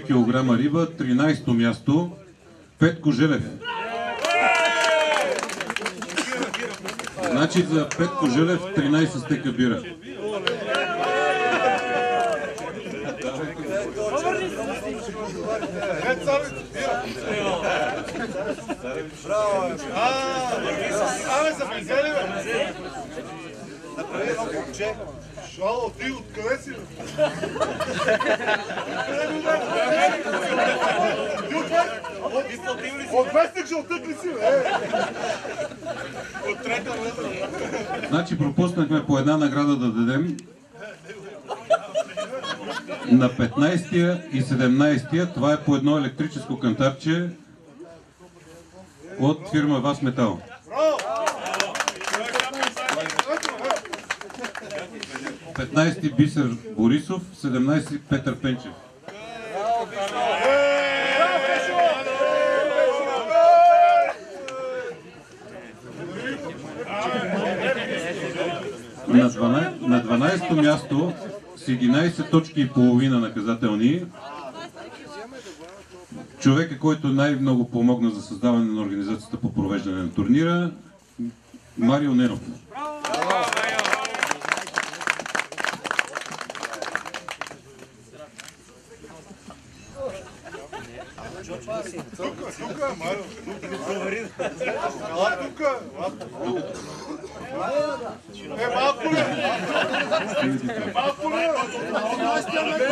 килограма риба, 13-то място, Петко Желев. Значи за Петко Желев 13 стека бира. Шало, ти откъде си? От вестник ще оттъкли си, От трета метра. Значи пропуснахме по една награда да дадем на 15-тия и 17-тия. Това е по едно електрическо кантарче от фирма Вас Метал. 15-ти Бисер Борисов, 17-ти Петър Пенчев. На 12-то място с 11 точки и половина наказателни, човека, който най-много помогна за създаване на организацията по провеждане на турнира, Марио Ненов.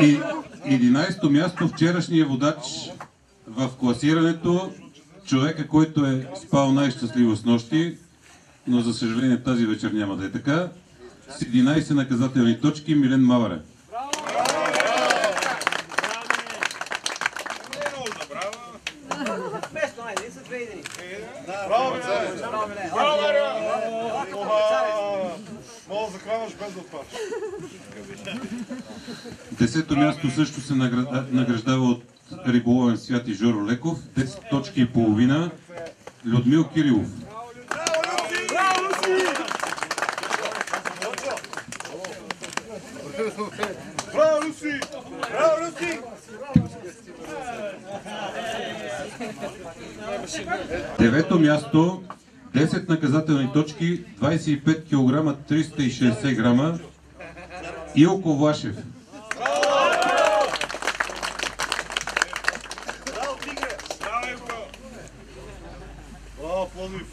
И 11-то място, вчерашния водач в класирането, човека, който е спал най-щастливо с нощи, но за съжаление тази вечер няма да е така, с 11 наказателни точки, Милен Маваре. Мога да захранваш без да отпадаш. 10-то място също се награждава от риболовен свят и Жоро Леков. 10 точки и половина, Людмил Кирилов. Браво, Руси! Браво, Руси! Девето място, 10 наказателни точки, 25 кг, 360 грама, Илко Влашев. Браво, Пловдив!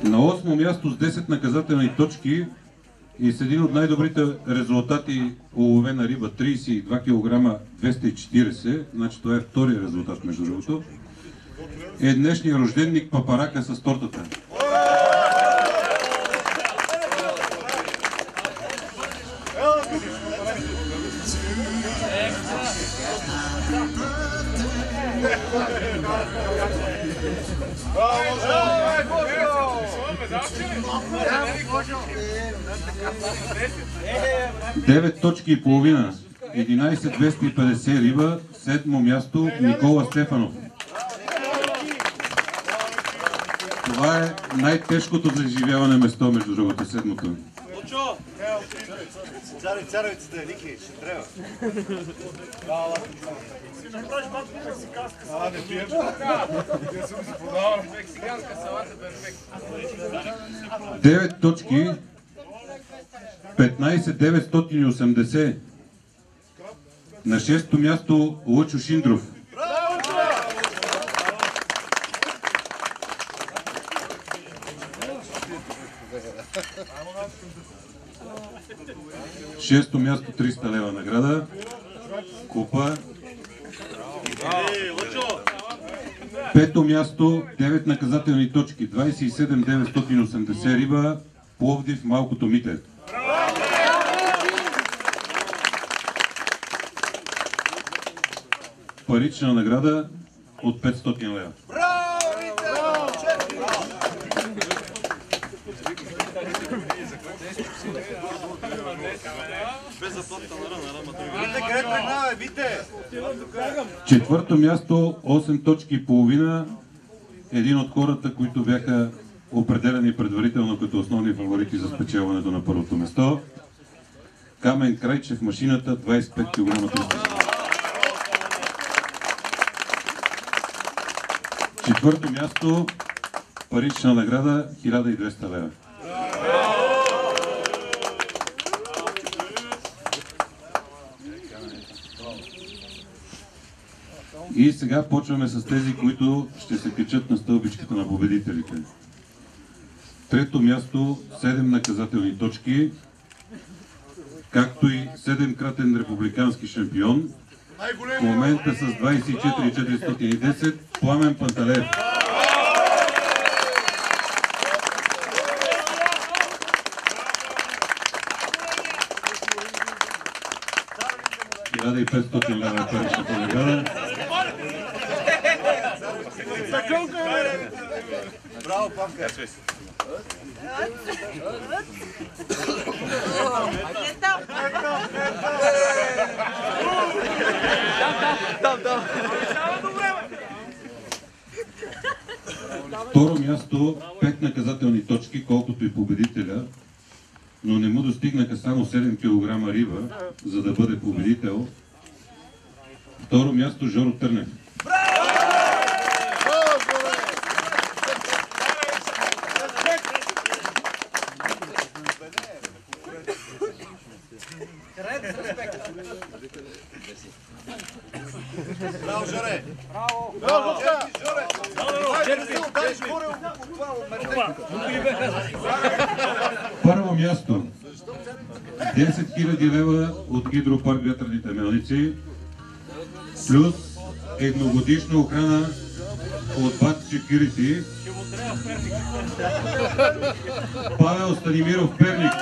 На 8 място с 10 наказателни точки и с един от най-добрите резултати уловена риба, 32 кг 240, значи това е втория резултат между другото, е днешния рожденник Папарака с тортата. Девет точки и половина, 11,250 риба, 7-мо място Никола Стефанов. Това е най-тежкото за изживяване место, между другото, 7-то. Царевицата е Ники, ще трябва. Не пием. Те съм си подавал. Мексиканска салата, перфект. 9 точки, 15,980. На 6-то място Лъчо Шиндров. Шесто място 300 лева награда, купа. Пето място 9 наказателни точки, 27,980 риба, Пловдив, Малкото Мите. Парична награда от 500 лева. Четвърто място, 8 точки и половина. Един от хората, които бяха определени предварително като основни фаворити за спечелването на първото место. Камен Крайчев, машината, 25 кг. Четвърто място, парична награда, 1200 лева. И сега почваме с тези, които ще се качат на стълбичката на победителите. Трето място, 7 наказателни точки, както и 7-кратен републикански шампион. В момента с 24 410 Пламен Панталев. $1500 лева паричната награда. Браво, Павка! Второ място, 5 наказателни точки, колкото и победителя, но не му достигнаха само 7 кг риба, за да бъде победител. Второ място, Жоро Търнев. Браво, Жоре! Браво! Браво, Първо място, 10 000 лева от Гидропарк Вятърните мелници, плюс едногодишна охрана от БАТ Security. Павел Станимиров, Перник.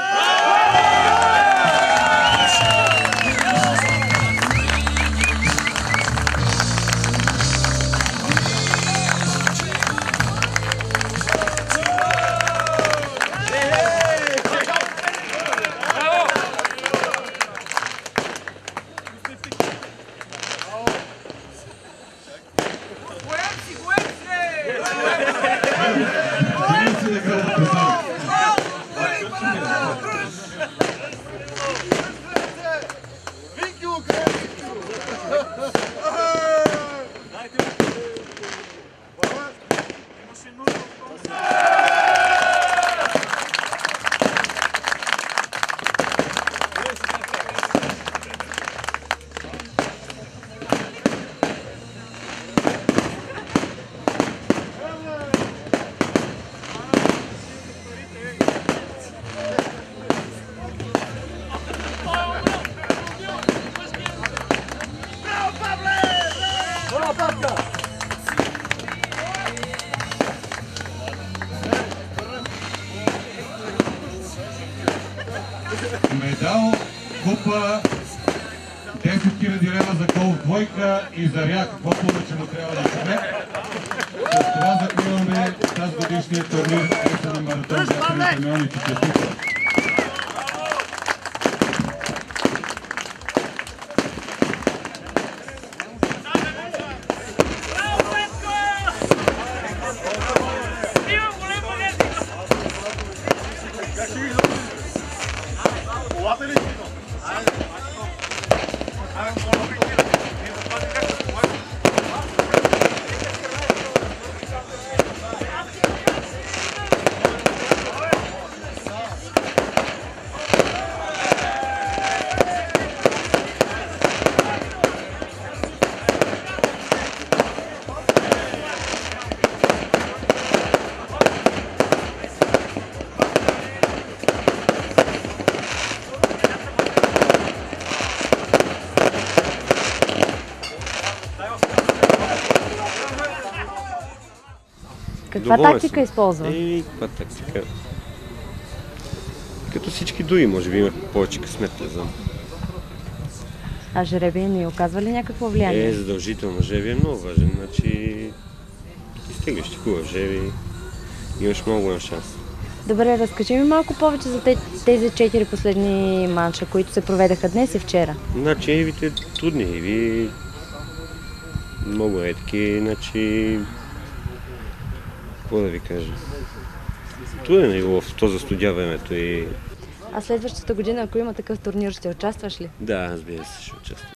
Медал, купа, 10 000 лева за гол в двойка и за ряд, каквото вече му трябва да прави. С това закриваме тази годишния турнир на маратон Вятърните мелници. Честито! Каква тактика използва? Каква тактика? Като всички други, може би имах повече късмет, не знам. А жребия ни оказва ли някакво влияние? Задължително. Жребий е много важен. Значи, стигаш ти хубав жребий, имаш много голям шанс. Добре, разкажи ми малко повече за тези 4 последни манша, които се проведаха днес и вчера. Значи, евите трудни, еви много редки, значи... Какво да ви кажа? Труден е лов, то застудя времето и... А следващата година, ако има такъв турнир, ще участваш ли? Да, разбира се, ще участвам.